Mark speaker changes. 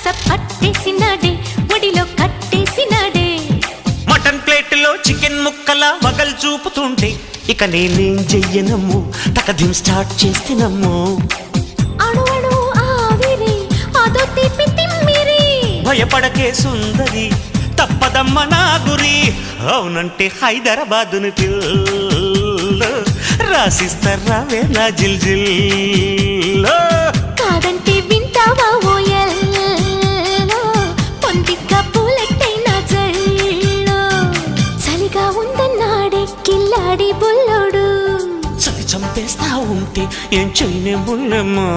Speaker 1: వరస పట్టేసినాడే ఒడిలో కట్టేసినాడే
Speaker 2: మటన్ ప్లేట్లో చికెన్ ముక్కల వగల్ చూపుతుంటే ఇక నేనేం చెయ్యనమ్ము తకదిం స్టార్ట్ చేస్తేనమ్ము
Speaker 1: అణువణు ఆవిరి అదో తీపి తిమ్మిరి
Speaker 2: భయపడకే సుందరి తప్పదమ్మ నా గురి అవునంటే హైదరాబాదుని పిల్ల రాసిస్తారా వేలా జిల్ జిల్
Speaker 1: కాదంటే వింటావా ఓయల్లో పొందిగ్గా పూలెట్టైనా జల్లో చలిగా ఉందన్నాడే కిల్లాడి బుల్లోడు
Speaker 2: చలి చంపేస్తా ఉంటే ఏం చేయనే ముల్లమ్మా